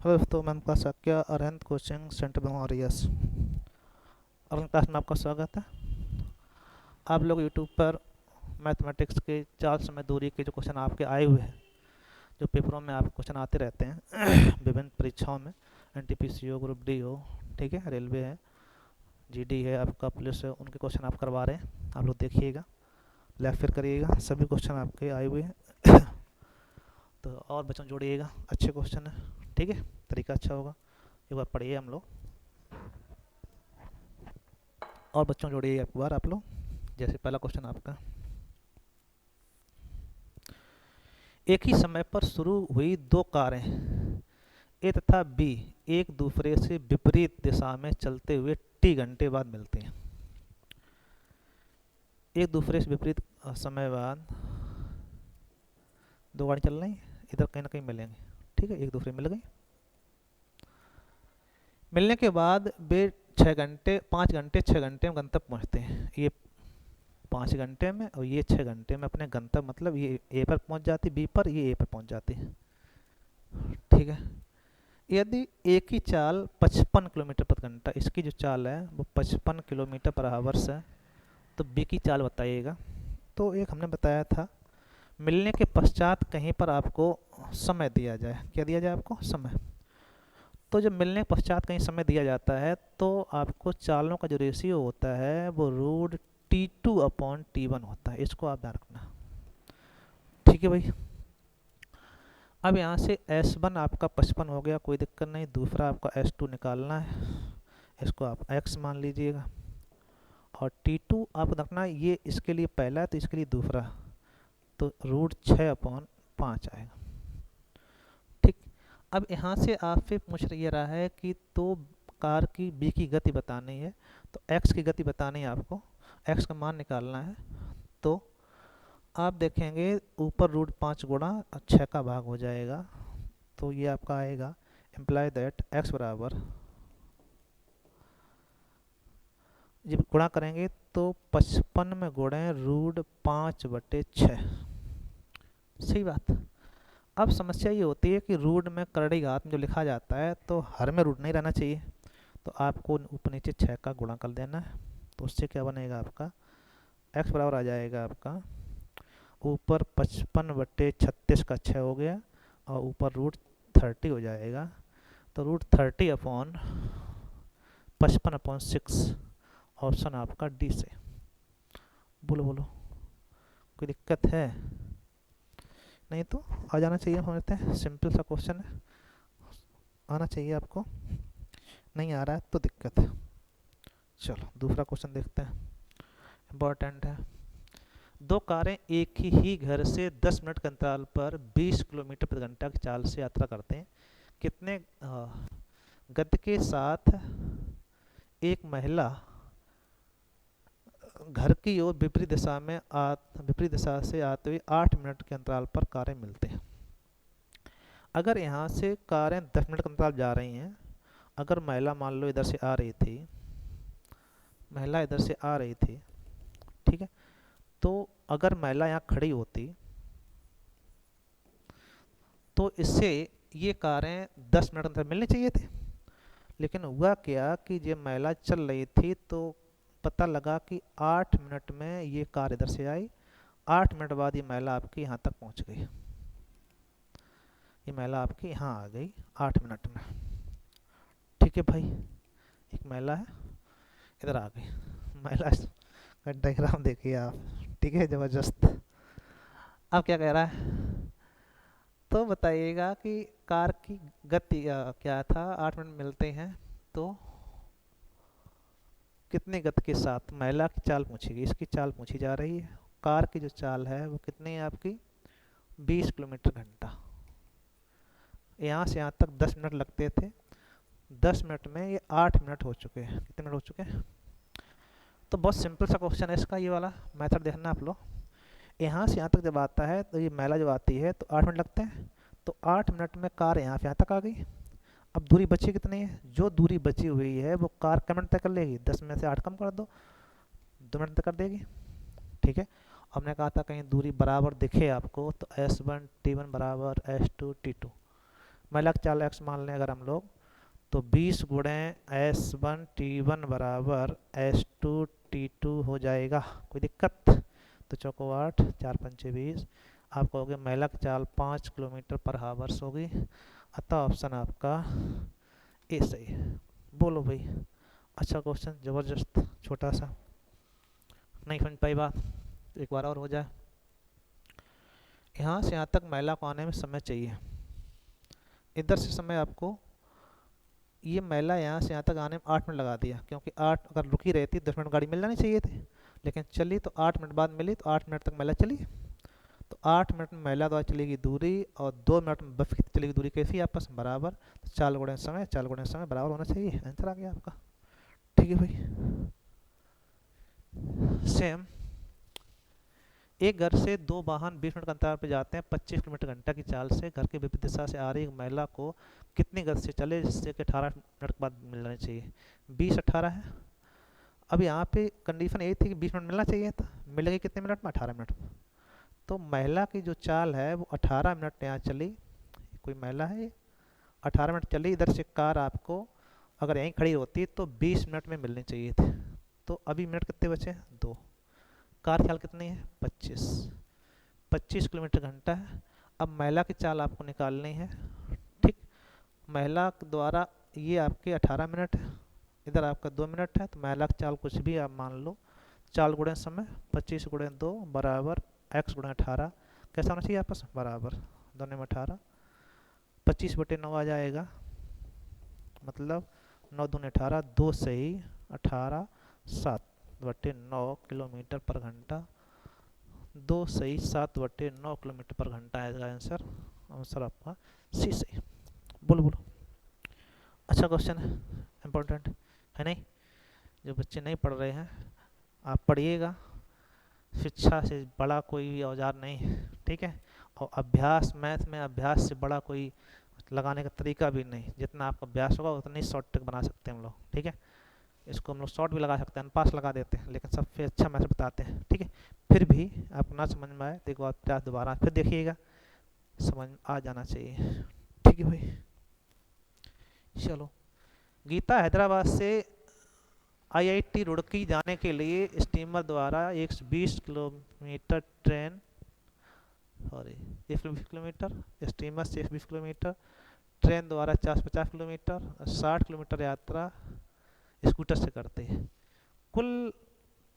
Hello दोस्तों, मैं आपका साक्या अरहंत कोचिंग सेंटर मेमोरियस अरहंत क्लास में आपका स्वागत है। आप लोग यूट्यूब पर मैथमेटिक्स के 4 समय दूरी के जो क्वेश्चन आपके आए हुए हैं, जो पेपरों में आप क्वेश्चन आते रहते हैं विभिन्न परीक्षाओं में, एनटीपीसी हो, ग्रुप डी हो, ठीक है, रेलवे है, जीडी है, आपका पुलिस है, उनके क्वेश्चन आप करवा रहे हैं। आप लोग देखिएगा, लाइक फिर करिएगा, सभी क्वेश्चन आपके आए हुए हैं तो और बच्चों जोड़िएगा, अच्छे क्वेश्चन है, ठीक है, तरीका अच्छा होगा। एक बार पढ़िए हम लोग, और बच्चों जोड़िए एक बार आप लोग। जैसे पहला क्वेश्चन आपका, एक ही समय पर शुरू हुई दो कारें ए तथा बी एक दूसरे से विपरीत दिशा में चलते हुए टी घंटे बाद मिलती हैं। एक दूसरे से विपरीत समय बाद दो गाड़ी चल रही, इधर कहीं ना कहीं मिलेंगे, ठीक है, एक दूसरे मिल गई। मिलने के बाद वे 6 घंटे 5 घंटे 6 घंटे में गंतव्य पहुंचते हैं। ये 5 घंटे में और ये 6 घंटे में अपने गंतव्य, मतलब ये ए पर पहुंच जाती, बी पर, ये ए पर पहुंच जाती है, ठीक है। यदि ए की चाल 55 किलोमीटर प्रति घंटा, इसकी जो चाल है वो 55 किलोमीटर पर आवर्स है, तो बी की चाल बताइएगा। तो एक हमने बताया था, मिलने के पश्चात कहीं पर आपको समय दिया जाए, क्या दिया जाए आपको, समय। तो जब मिलने के पश्चात कहीं समय दिया जाता है तो आपको चालों का जो रेशियो होता है वो √T2/T1 होता है, इसको आप ध्यान रखना, ठीक है भाई। अब यहाँ से S1 आपका 55 हो गया, कोई दिक्कत नहीं। दूसरा आपका S2 निकालना है, इसको आप x मान लीजिएगा, और T2 आपको रखना है, ये इसके लिए पहला है तो इसके लिए दूसरा, तो √6/5 आएगा, ठीक। अब यहाँ से आपसे पूछ ये रहा है कि तो कार की बी की गति बतानी है, तो x की गति बतानी है आपको, x का मान निकालना है। तो आप देखेंगे ऊपर √5 गुणा 6 का भाग हो जाएगा, तो ये आपका आएगा, इम्प्लाई दैट x बराबर, जब गुणा करेंगे तो 55 में गुणे √5/6, सही बात। अब समस्या ये होती है कि रूट में करड़ी घात में जो लिखा जाता है तो हर में रूट नहीं रहना चाहिए, तो आपको ऊपर नीचे 6 का गुणा कर देना है। तो उससे क्या बनेगा आपका, x बराबर आ जाएगा आपका, ऊपर 55/36 का 6 हो गया, और ऊपर √30 हो जाएगा, तो √30/55/6, ऑप्शन आपका डी से। बोलो बोलो, कोई दिक्कत है? नहीं तो आ जाना चाहिए, समझते हैं, सिंपल सा क्वेश्चन है, आना चाहिए आपको, नहीं आ रहा है तो दिक्कत है। चलो दूसरा क्वेश्चन देखते हैं, इम्पोर्टेंट है। दो कारें एक ही घर से 10 मिनट के अंतराल पर 20 किलोमीटर प्रति घंटा की चाल से यात्रा करते हैं। कितने गति के साथ एक महिला घर की ओर विपरीत दिशा से आते हुए 8 मिनट के अंतराल पर कारें मिलते हैं। अगर यहाँ से कारें 10 मिनट के अंतराल जा रही हैं, अगर महिला मान लो इधर से आ रही थी, महिला इधर से आ रही थी, ठीक है, तो अगर महिला यहाँ खड़ी होती तो इससे ये कारें 10 मिनट अंतर मिलने चाहिए थे, लेकिन हुआ क्या कि जब महिला चल रही थी तो पता लगा कि 8 मिनट में ये कार इधर से आई, 8 मिनट बाद ये महिला आपकी यहाँ तक पहुँच गई, ये महिला आपकी यहाँ आ गई 8 मिनट में, ठीक है भाई। एक महिला है, इधर आ गई महिला का डायग्राम देखिए आप, ठीक है, ज़बरदस्त। अब क्या कह रहा है, तो बताइएगा कि कार की गति क्या था, 8 मिनट मिलते हैं, तो कितने गति के साथ महिला की चाल पूछेगी, इसकी चाल पूछी जा रही है। कार की जो चाल है वो कितनी है आपकी, 20 किलोमीटर घंटा। यहाँ से यहाँ तक 10 मिनट लगते थे, 10 मिनट में ये 8 मिनट हो चुके हैं, कितने मिनट हो चुके हैं। तो बहुत सिंपल सा क्वेश्चन है इसका, ये वाला मेथड देखना आप लोग। यहाँ से यहाँ तक जब आता है तो ये महिला जब आती है तो 8 मिनट लगते हैं, तो 8 मिनट में कार यहाँ से यहाँ तक आ गई। अब दूरी बची कितनी है, जो दूरी बची हुई है वो कार कम मिनट तक कर लेगी, 10 में से 8 कम कर दो, 2 मिनट तक कर देगी, ठीक है। हमने कहा था कहीं दूरी बराबर दिखे आपको तो S1 T1 बराबर S2 T2, महिला की चाल x मान लें अगर हम लोग, तो 20 गुणे S1 T1 बराबर S2 T2 हो जाएगा। कोई दिक्कत? तो चौको 8, 4 पंचे 20, आप कहोगे महिला की चाल 5 किलोमीटर पर हावर्स होगी, अतः ऑप्शन आपका ए सही है। बोलो भाई, अच्छा क्वेश्चन, ज़बरदस्त, छोटा सा, नहीं समझ पाई बात, एक बार और हो जाए। यहाँ से यहाँ तक महिला को आने में समय चाहिए, इधर से समय आपको, ये महिला यहाँ से यहाँ तक आने में 8 मिनट लगा दिया, क्योंकि 8 अगर रुकी रहती 10 मिनट गाड़ी मिल जानी चाहिए थी, लेकिन चली तो 8 मिनट बाद मिली, तो 8 मिनट तक महिला चली। तो 8 मिनट में महिला द्वारा चलेगी दूरी और 2 मिनट में बस की चलेगी दूरी, कैसी आपस में बराबर, तो 4 गुणे समय, 4 गुणे समय बराबर होना चाहिए, आंसर आ गया आपका। ठीक है भाई। सेम, एक घर से दो वाहन 20 मिनट के अंतराल पर जाते हैं 25 किलोमीटर घंटा की चाल से, घर के विपरीत दिशा से आ रही एक महिला को कितनी गति से चले जिससे कि 18 मिनट के बाद मिल जानी चाहिए? 20 18 है। अब यहाँ पे कंडीशन यही थी कि 20 मिनट मिलना चाहिए था, मिलेगी कितने मिनट में? 18 मिनट। तो महिला की जो चाल है वो 18 मिनट यहाँ चली, कोई महिला है 18 मिनट चली, इधर से कार आपको अगर यहीं खड़ी होती तो 20 मिनट में मिलनी चाहिए थी। तो अभी मिनट कितने बचे? 2। कार चाल कितनी है? 25 किलोमीटर घंटा है। अब महिला की चाल आपको निकालनी है, ठीक। महिला द्वारा ये आपके 18 मिनट है, इधर आपका 2 मिनट है, तो महिला की चाल कुछ भी आप मान लो, 4 गुणे समय 25 गुणे 2 बराबर x गुणे 18, कैसा होना चाहिए आपस बराबर, दोनों में 18, 25/9 आ जाएगा, मतलब 9 दूनी 18, 2 सही 18, 7/9 किलोमीटर पर घंटा, 2 सही 7/9 किलोमीटर पर घंटा आएगा आंसर। आंसर आपका सी सही। बोलो बोलो, अच्छा क्वेश्चन है, इम्पोर्टेंट है नहीं? जो बच्चे नहीं पढ़ रहे हैं आप पढ़िएगा, शिक्षा से बड़ा कोई भी औजार नहीं है, ठीक है। और अभ्यास, मैथ में अभ्यास से बड़ा कोई लगाने का तरीका भी नहीं, जितना आपका अभ्यास होगा उतना ही शॉर्ट ट्रिक बना सकते हैं हम लोग, ठीक है। इसको हम लोग शॉर्ट भी लगा सकते हैं, अनपास लगा देते हैं, लेकिन सबसे अच्छा मैथड बताते हैं, ठीक है। फिर भी आपको ना समझ में आए तो एक बार दोबारा फिर देखिएगा, समझ आ जाना चाहिए, ठीक है भाई। चलो, गीता हैदराबाद से आईआईटी रुड़की जाने के लिए स्टीमर द्वारा 120 kilometre train, sorry 120 kilometre, steamer से 120 किलोमीटर, ट्रेन द्वारा 450 किलोमीटर, 60 किलोमीटर यात्रा स्कूटर से करते हैं, कुल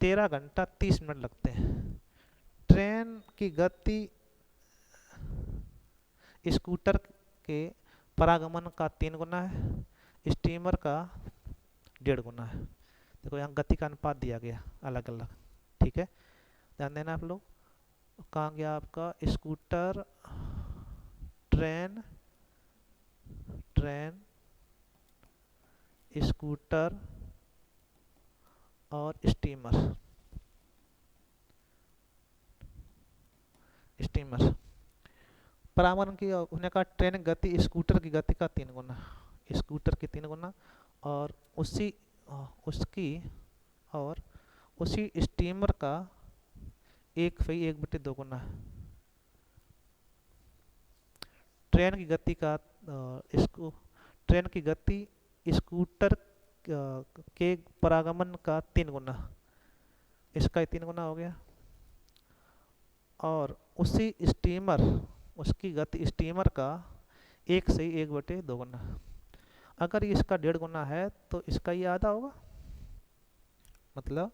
13 घंटा 30 मिनट लगते हैं। ट्रेन की गति स्कूटर के परागमन का 3 गुना है, स्टीमर का 1.5 गुना है। देखो यहाँ गति का अनुपात दिया गया अलग अलग, ठीक है, ध्यान देना आप लोग। कहाँ गया आपका स्कूटर, ट्रेन, ट्रेन, स्कूटर और स्टीमर, स्टीमर परागमन की होने का ट्रेन गति स्कूटर की गति का 3 गुना, स्कूटर की 3 गुना, और उसी स्टीमर का 1/2 गुना। ट्रेन की गति का ट्रेन की गति स्कूटर के परागमन का 3 गुना, इसका 3 गुना हो गया, और उसी स्टीमर, उसकी गति स्टीमर का 1/2 गुना। अगर इसका 1.5 गुना है तो इसका ये आधा होगा, मतलब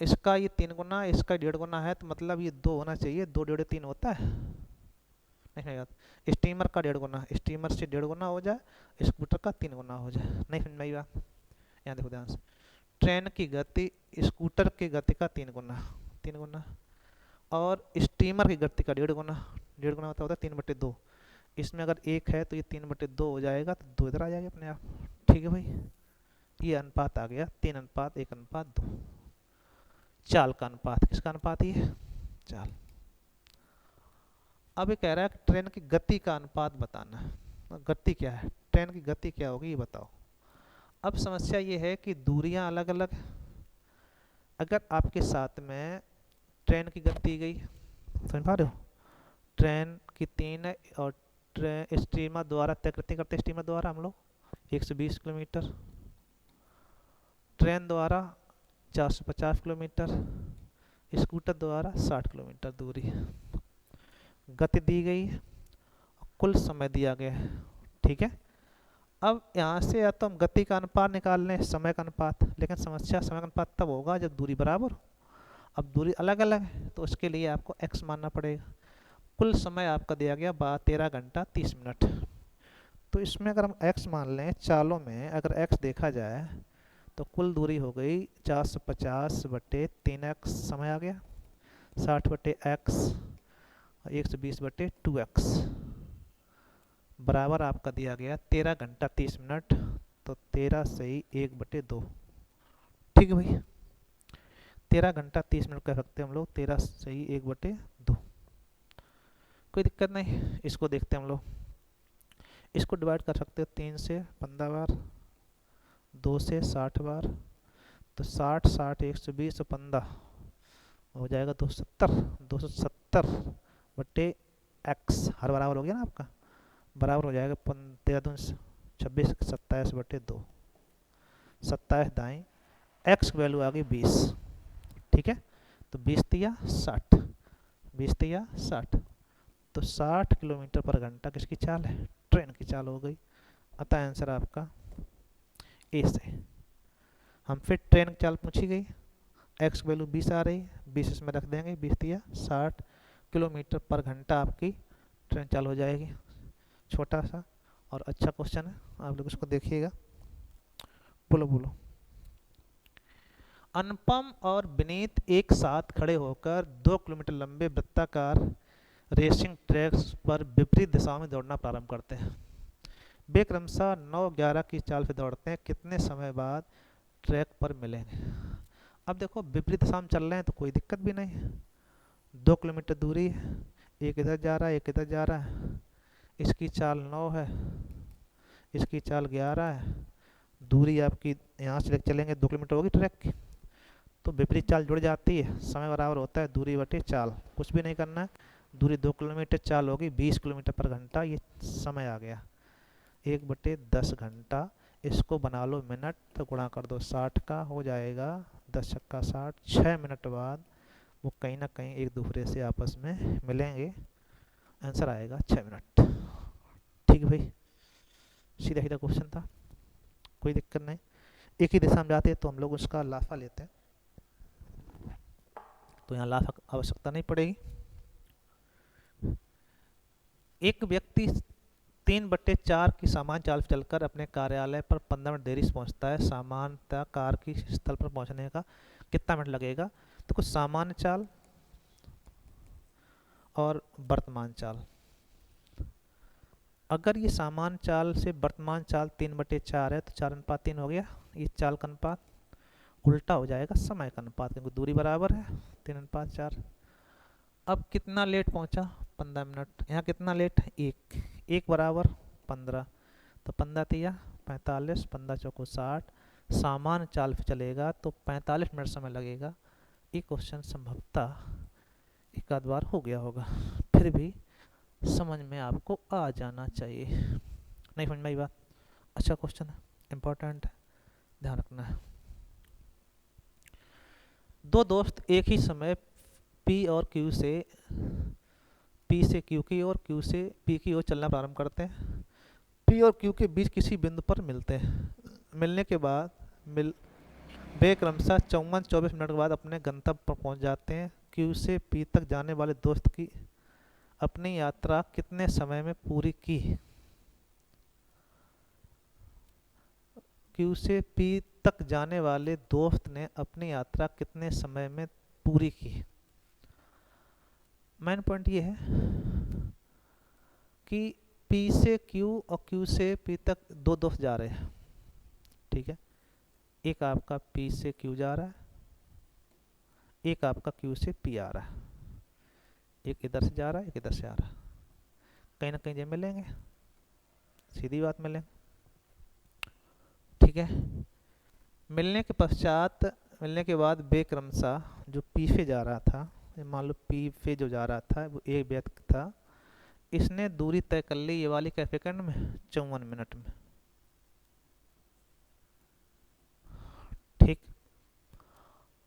इसका ये 3 गुना, इसका 1.5 गुना है, तो मतलब ये 2 होना चाहिए, 2 1.5 3 होता है नहीं यार, स्टीमर का 1.5 गुना, स्टीमर से 1.5 गुना हो जाए, स्कूटर का 3 गुना हो जाए, नहीं समझ में आई बात? यहाँ देखो ध्यान से, ट्रेन की गति स्कूटर की गति का 3 गुना, 3 गुना, और स्टीमर की गति का 1.5 गुना, 1.5 गुना होता है 3/2, इसमें अगर 1 है तो ये 3/2 हो जाएगा, तो 2 इधर आ जाएगा अपने आप, ठीक है भाई। ये अनुपात आ गया 3:1:2, चाल का अनुपात, किसका अनुपात? ये चाल। अब ये कह रहा है कि ट्रेन की गति का अनुपात बताना है, गति क्या है, ट्रेन की गति क्या होगी ये बताओ। अब समस्या ये है कि दूरियां अलग अलग, अगर आपके साथ में ट्रेन की गति गई, समझ पा रहे हो, ट्रेन की 3 है और स्टीमर द्वारा तय करते स्टीमर द्वारा हम लोग 120 किलोमीटर, ट्रेन द्वारा 450 किलोमीटर, स्कूटर द्वारा 60 किलोमीटर दूरी। गति दी गई, कुल समय दिया गया है। ठीक है, अब यहाँ से या तो हम गति का अनुपात निकाल लें, समय का अनुपात, लेकिन समस्या समय का अनुपात तब होगा जब दूरी बराबर हो। अब दूरी अलग अलग है तो उसके लिए आपको x मानना पड़ेगा। कुल समय आपका दिया गया 13 घंटा 30 मिनट। तो इसमें अगर हम x मान लें, चालों में अगर x देखा जाए तो कुल दूरी हो गई 450 बटे 3x समय आ गया, 60 बटे x, 120 बटे 2x बराबर आपका दिया गया 13 घंटा 30 मिनट। तो 13 सही 1/2। ठीक है भाई, 13 घंटा 30 मिनट कह सकते हैं हम लोग, 13 सही 1/2। कोई दिक्कत नहीं। इसको देखते हैं हम लोग, इसको डिवाइड कर सकते हो 3 से 15 बार, 2 से 60 बार, तो 60 60 120 15 हो जाएगा 270। 270 बटे x हर बराबर हो गया ना आपका, बराबर हो जाएगा 13 दूनी 26, 27 बटे 2, 27 दाएँ, x की वैल्यू आ गई 20। ठीक है, तो 20 तिया 60, 20 तिया 60, तो 60 किलोमीटर पर घंटा किसकी चाल है, ट्रेन की चाल हो गई। अतः आंसर आपका ए से। हम फिर ट्रेन की चाल पूछी गई, x की वैल्यू 20 आ रही है, 20 इसमें रख देंगे, 20 तिया 60 किलोमीटर पर घंटा आपकी ट्रेन चाल हो जाएगी। छोटा सा और अच्छा क्वेश्चन है, आप लोग इसको देखिएगा। बोलो बोलो। अनुपम और विनीत एक साथ खड़े होकर 2 किलोमीटर लंबे वृत्ताकार रेसिंग ट्रैक्स पर विपरीत दिशाओं में दौड़ना प्रारंभ करते हैं। वे क्रमशः 9-11 की चाल से दौड़ते हैं, कितने समय बाद ट्रैक पर मिलेंगे। अब देखो विपरीत दिशा में चल रहे हैं तो कोई दिक्कत भी नहीं है, 2 किलोमीटर दूरी है, एक इधर जा रहा है एक इधर जा रहा है, इसकी चाल 9 है, इसकी चाल 11 है, दूरी आपकी यहाँ से चलेंगे 2 किलोमीटर होगी ट्रैक की, तो विपरीत चाल जुड़ जाती है, समय बराबर होता है दूरी बटे चाल। कुछ भी नहीं करना है, दूरी 2 किलोमीटर, चाल होगी 20 किलोमीटर पर घंटा, ये समय आ गया 1/10 घंटा। इसको बना लो मिनट, तो गुणा कर दो 60 का हो जाएगा, 10 छक्का 60, 6 मिनट बाद वो कहीं ना कहीं एक दूसरे से आपस में मिलेंगे, आंसर आएगा 6 मिनट। ठीक है भाई, सीधा सीधा क्वेश्चन था, कोई दिक्कत नहीं। एक ही दिशा में जाते हैं तो हम लोग उसका लाफा लेते हैं, तो यहाँ लाफा आवश्यकता नहीं पड़ेगी। एक व्यक्ति 3/4 की सामान्य चाल से चलकर अपने कार्यालय पर 15 मिनट देरी से पहुंचता है, सामान्यतः कार की स्थल पर पहुंचने का कितना मिनट लगेगा। तो कुछ सामान्य चाल और वर्तमान चाल, अगर ये सामान्य चाल से वर्तमान चाल 3/4 है तो 4:3 हो गया, ये चाल का अनुपात उल्टा हो जाएगा समय का अनुपात, क्योंकि दूरी बराबर है 3:4। अब कितना लेट पहुंचा, 15 मिनट, यहाँ कितना लेट है, एक बराबर 15, तो 15 तिया 45, 15 चौको 60, सामान्य चाल पे चलेगा तो 45 मिनट समय लगेगा। ये क्वेश्चन संभवतः एक आध बार हो गया होगा, फिर भी समझ में आपको आ जाना चाहिए। नहीं समझ में आई बात, अच्छा क्वेश्चन है, इम्पोर्टेंट है, ध्यान रखना है। दो दोस्त एक ही समय P और Q से P से Q की और Q से P की ओर चलना प्रारंभ करते हैं। P और Q के बीच किसी बिंदु पर मिलते हैं, मिलने के बाद वे क्रमशः 54-24 मिनट के बाद अपने गंतव्य पर पहुंच जाते हैं। Q से P तक जाने वाले दोस्त की अपनी यात्रा कितने समय में पूरी की। Q से P तक जाने वाले दोस्त ने अपनी यात्रा कितने समय में पूरी की। मेन पॉइंट ये है कि P से Q और Q से P तक दो दोस्त जा रहे हैं, ठीक है, एक आपका P से Q जा रहा है, एक आपका Q से P आ रहा है, एक इधर से जा रहा है एक इधर से आ रहा है, कहीं ना कहीं ये मिलेंगे, सीधी बात मिलेंगे, ठीक है। मिलने के पश्चात, मिलने के बाद वे क्रमशः जो P से जा रहा था, मान लो P से जो जा रहा था वो एक व्यक्ति था, इसने दूरी तय कर ली ये वाली कैसे सेकंड में, 54 मिनट में। ठीक,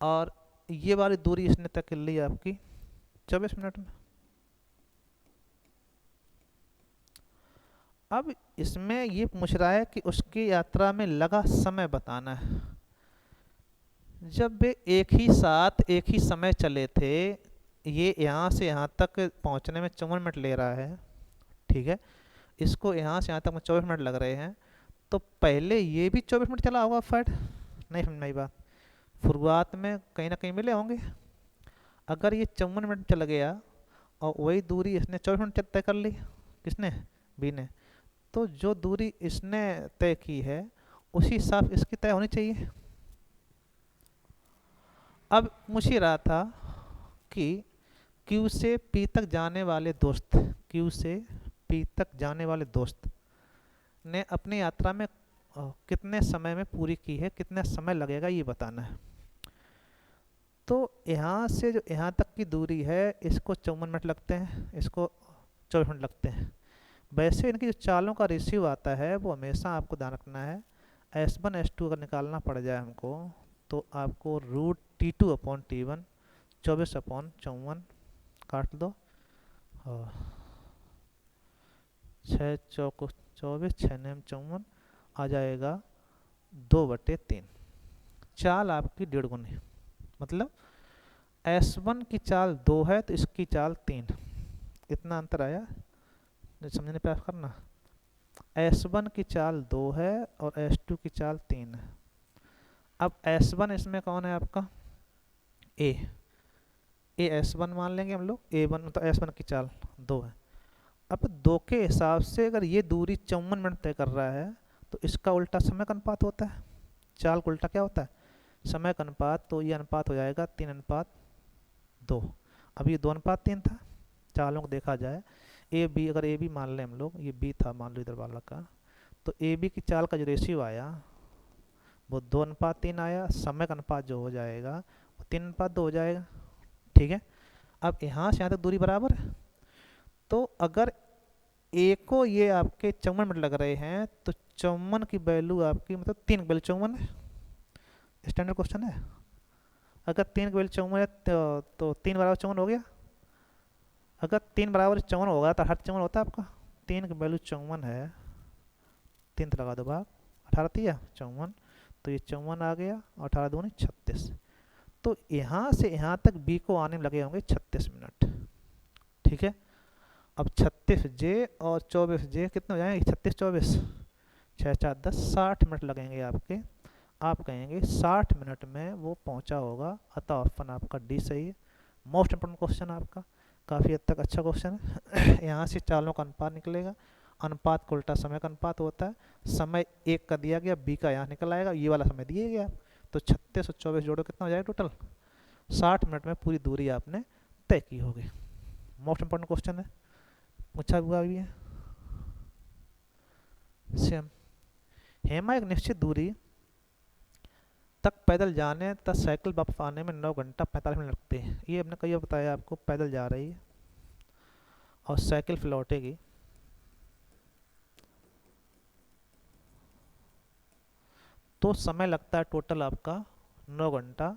और ये वाली दूरी इसने तय कर ली आपकी 24 मिनट में। अब इसमें ये पूछ रहा है कि उसकी यात्रा में लगा समय बताना है। जब वे एक ही साथ एक ही समय चले थे, ये यहाँ से यहाँ तक पहुँचने में 54 मिनट ले रहा है, ठीक है, इसको यहाँ से यहाँ तक में 24 मिनट लग रहे हैं, तो पहले ये भी 24 मिनट चला होगा फैट, नहीं समझ में आई बात। शुरुआत में कहीं ना कहीं मिले होंगे। अगर ये 54 मिनट चल गया और वही दूरी इसने 24 मिनट तय कर ली, किसने, बी ने, तो जो दूरी इसने तय की है उसी हिसाब इसकी तय होनी चाहिए। अब मुझे रहा था कि Q से P तक जाने वाले दोस्त, Q से P तक जाने वाले दोस्त ने अपनी यात्रा में कितने समय में पूरी की है, कितना समय लगेगा ये बताना है। तो यहाँ से जो यहाँ तक की दूरी है इसको 54 मिनट लगते हैं, इसको 24 मिनट लगते हैं। वैसे इनकी जो चालों का रेशियो आता है वो हमेशा आपको ध्यान रखना है। S1 S2 अगर निकालना पड़ जाए हमको तो आपको √T2/T1 24/54 काट दो, और 6 चौक 24, 6 नेम 54 आ जाएगा 2/3। चाल आपकी 1.5 गुनी, मतलब S1 की चाल 2 है तो इसकी चाल 3, इतना अंतर आया, समझने का प्रयास करना। S1 की चाल 2 है और S2 की चाल 3 है। अब S1 इसमें कौन है आपका, A S1 मान लेंगे हम लोग, A1 तो S1 की चाल 2 है। अब 2 के हिसाब से अगर ये दूरी 54 मिनट तय कर रहा है तो इसका उल्टा समय का अनुपात होता है, चाल का उल्टा क्या होता है, समय का अनुपात, तो ये अनुपात हो जाएगा 3:2। अब ये 2:3 था, चालों को देखा जाए AB, अगर AB मान लें हम लोग, ये B था मान लो इधर वाला का, तो AB की चाल का जो रेशियो आया वो 2:3 आया, समय का अनुपात जो हो जाएगा वो 3:2 हो जाएगा, ठीक है। अब यहाँ से यहाँ तक दूरी बराबर है, तो अगर A को ये आपके 54 मिनट लग रहे हैं तो 54 की वैल्यू आपकी, मतलब 3 की वैल्यू 54 है, स्टैंडर्ड क्वेश्चन है। अगर 3 की वैल्यू 54 है तो 3 बराबर 54 हो गया। अगर 3 बराबर 54 होगा तो 18 होता है आपका, 3 की वैल्यू 54 है, 3 लगा दो भाग 18 थी 54, तो ये 54 आ गया, 18 दूनी 36। तो यहाँ से यहाँ तक B को आने में लगे होंगे 36 मिनट, ठीक है। अब 36J और 24J कितने हो जाएंगे, 36 24 6 4 10 60 मिनट लगेंगे आपके। आप कहेंगे 60 मिनट में वो पहुंचा होगा, अतः ऑप्शन आपका डी सही है। मोस्ट इंपोर्टेंट क्वेश्चन आपका, काफ़ी हद तक अच्छा क्वेश्चन है। यहाँ से चालों का अनुपात निकलेगा, अनुपात को उल्टा समय का अनुपात होता है, समय 1 का दिया गया, B का यहाँ निकल आएगा, ये वाला समय दिया गया, तो 36 और 24 जोड़ो कितना हो जाएगा टोटल, 60 मिनट में पूरी दूरी आपने तय की होगी। मोस्ट इंपोर्टेंट क्वेश्चन है, पूछा हुआ भी है। सेम, हेमा एक निश्चित दूरी तक पैदल जाने तक साइकिल वापस आने में 9 घंटा 45 मिनट लगते हैं। ये हमने कई बार बताया आपको, पैदल जा रही है और साइकिल फिर लौटेगी, तो समय लगता है टोटल आपका 9 घंटा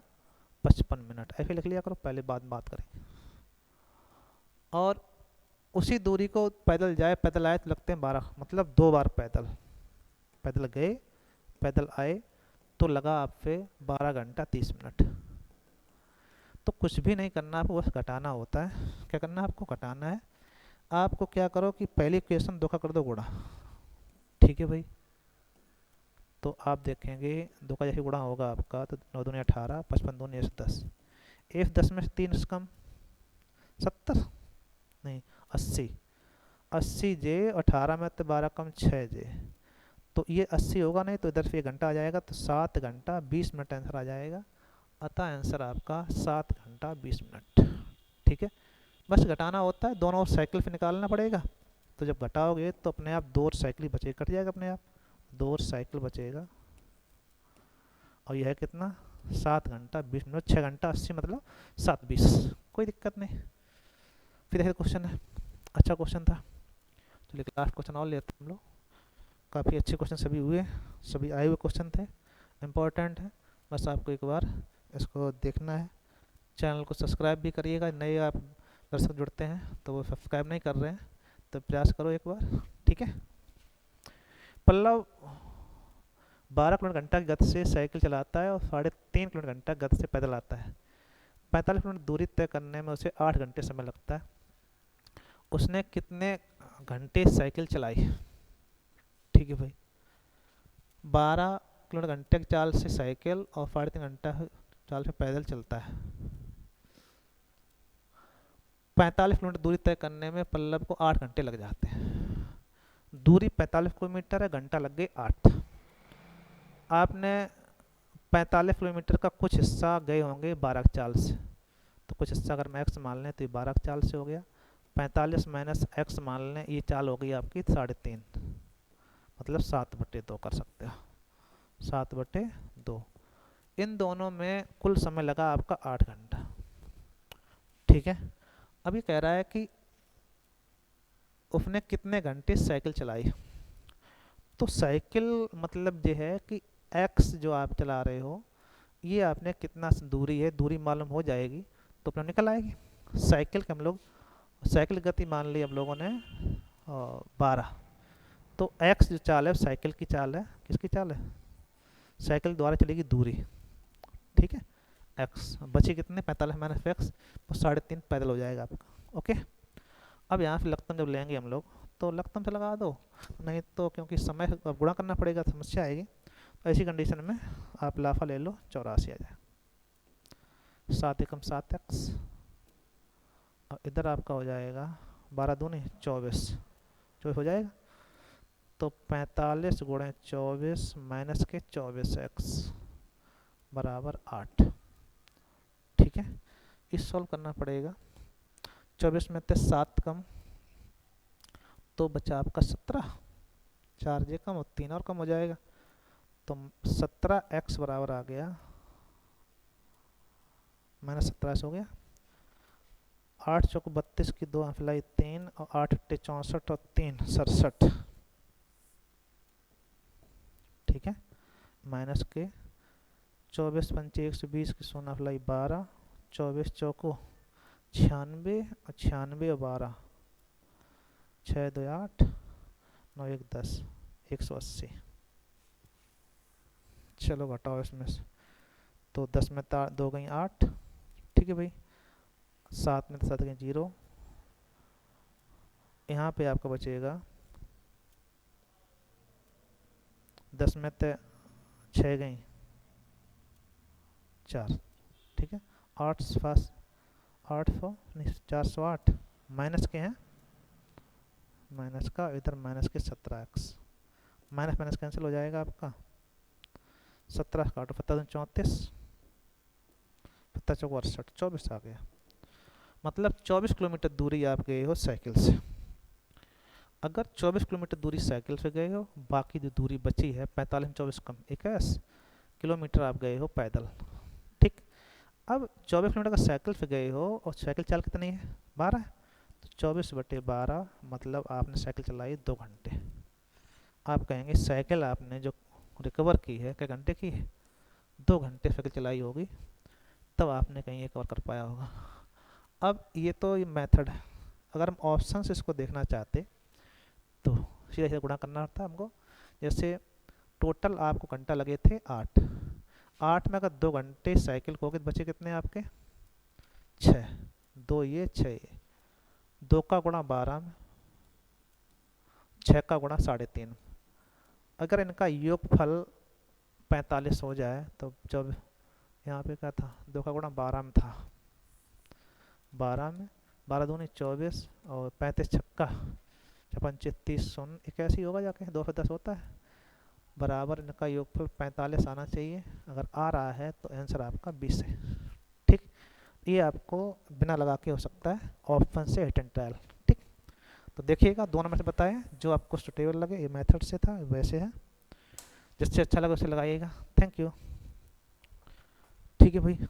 55 मिनट। ऐसे लिख लिया करो, पहले बात करेंगे। और उसी दूरी को पैदल जाए पैदल आए तो लगते हैं 12, मतलब 2 बार पैदल, पैदल गए पैदल आए तो लगा आपसे 12 घंटा 30 मिनट। तो कुछ भी नहीं करना आपको, बस घटाना होता है। क्या करना है आपको, घटाना है। आपको क्या करो कि पहली इक्वेशन 2 का कर दो गुणा, ठीक है भाई। तो आप देखेंगे 2 का जैसे गुणा होगा आपका, तो 9 दूनी 18, 55 दूनी 110, 110 में से 3 कम 70 नहीं 80, 80J, 18 में तो 12 कम 6J, तो ये 80 होगा नहीं, तो इधर से 1 घंटा आ जाएगा, तो 7 घंटा 20 मिनट आंसर आ जाएगा। अतः आंसर आपका 7 घंटा 20 मिनट, ठीक है। बस घटाना होता है, दोनों साइकिल पे निकालना पड़ेगा, तो जब घटाओगे तो अपने आप 2 साइकिल बचे, कट जाएगा अपने आप, 2 साइकिल बचेगा। और यह है कितना, 7 घंटा 20 मिनट, 6 घंटा 80 मतलब 7 20, कोई दिक्कत नहीं। फिर क्वेश्चन है, अच्छा क्वेश्चन था। चलिए लास्ट क्वेश्चन और लेते हैं हम लोग। काफ़ी अच्छे क्वेश्चन सभी हुए, सभी आए हुए क्वेश्चन थे, इम्पोर्टेंट है, बस आपको एक बार इसको देखना है। चैनल को सब्सक्राइब भी करिएगा, नए आप दर्शक जुड़ते हैं तो वो सब्सक्राइब नहीं कर रहे हैं तो प्रयास करो एक बार, ठीक है। पल्लव 12 किलोमीटर घंटा की गति से साइकिल चलाता है और 3.5 किलोमीटर घंटा गति से पैदल आता है। 45 किलोमीटर दूरी तय करने में उसे 8 घंटे समय लगता है। उसने कितने घंटे साइकिल चलाई? ठीक है भाई, 12 किलोमीटर घंटे की चाल से साइकिल और 3.5 घंटा चाल से पैदल चलता है। 45 किलोमीटर दूरी तय करने में पल्लव को 8 घंटे लग जाते हैं। दूरी 45 किलोमीटर है, घंटा लग गए 8। आपने 45 किलोमीटर का कुछ हिस्सा गए होंगे 12 की चाल से, तो कुछ हिस्सा अगर मैं एक्स मान लें तो ये 12 की चाल से हो गया। 45 माइनस एक्स मान लें, ये चाल हो गई आपकी 3.5, मतलब 7/2 कर सकते हो, 7/2। इन दोनों में कुल समय लगा आपका 8 घंटा, ठीक है। अभी कह रहा है कि उसने कितने घंटे साइकिल चलाई। तो साइकिल मतलब ये है कि एक्स जो आप चला रहे हो, ये आपने कितना दूरी है, दूरी मालूम हो जाएगी तो अपना निकल आएगी। साइकिल के हम लोग साइकिल गति मान ली हम लोगों ने 12, तो एक्स जो चाल है साइकिल की चाल है, किसकी चाल है? साइकिल द्वारा चलेगी दूरी, ठीक है। एक्स बची कितने? 45 माइनस एक्स, तो 3.5 पैदल हो जाएगा आपका, ओके। अब यहाँ से लघुत्तम जब लेंगे हम लोग तो लघुत्तम से लगा दो, नहीं तो क्योंकि समय अब गुणा करना पड़ेगा, समस्या आएगी। तो ऐसी कंडीशन में आप लाफा ले लो, 84 आ जाए। 7 एकम 7 एक्स, और इधर आपका हो जाएगा 12 दूनी 24 हो जाएगा। तो 45 गुणे 24 माइनस के 24 एक्स बराबर 8, ठीक है। इस सॉल्व करना पड़ेगा। 24 में से 7 कम तो बचा आपका 17, 4 जे कम और 3 और कम हो जाएगा, तो 17 एक्स बराबर आ गया -17 हो गया। 8 चौक 32 की 2 अफलाई 3 और 8 अट्टे 64 और 3 67, ठीक है। माइनस के 24 पंचे 120 की 0 अफलाई 12, 24 चौको 96 और 96 और 12, 6 2 8 9 1 10, 180। चलो घटाओ इसमें से, तो 10 में 2 गई 8, ठीक है भाई। 7 में 7 गई 0, यहाँ पे आपका बचेगा 10 में 6 गई 4, ठीक है। 800 नहीं 408 माइनस के हैं, माइनस का इधर माइनस के 17 एक्स, माइनस माइनस कैंसिल हो जाएगा आपका। 17 काटो 17 34, 17 68, 24 आ गया। मतलब 24 किलोमीटर दूरी आप गए हो साइकिल से। अगर 24 किलोमीटर दूरी साइकिल से गए हो, बाकी जो दूरी बची है 45 24 कम 21 किलोमीटर आप गए हो पैदल, ठीक। अब 24 किलोमीटर का साइकिल से गए हो और साइकिल चाल कितनी है? 12, तो 24/12 मतलब आपने साइकिल चलाई 2 घंटे। आप कहेंगे साइकिल आपने जो रिकवर की है क्या घंटे की है? 2 घंटे साइकिल चलाई होगी, तब आपने कहीं रिकवर कर पाया होगा। अब ये तो ये मेथड है, अगर हम ऑप्शन से इसको देखना चाहते तो सीधा सीधा गुणा करना था हमको। जैसे टोटल आपको घंटा लगे थे 8 में अगर 2 घंटे साइकिल को बचे कितने आपके? 6, 2 ये 6 ये, 2 का गुणा 12 में, 6 का गुणा 3.5। अगर इनका योगफल 45 हो जाए तो जब यहाँ पे क्या था 2 का गुणा 12 में था, 12 में 12 दूनी 24 और 35 छक्का 56 30 0 81 होगा जाके 210 होता है, बराबर इनका योगफल 45 आना चाहिए। अगर आ रहा है तो आंसर आपका 20 है, ठीक। ये आपको बिना लगा के हो सकता है ऑप्शन से हिट एंड ट्रायल, ठीक। तो देखिएगा दोनों में से बताएं जो आपको सुटेबल लगे, ये मेथड से था वैसे है, जिससे अच्छा लगे उसे लगाइएगा। थैंक यू, ठीक है भाई।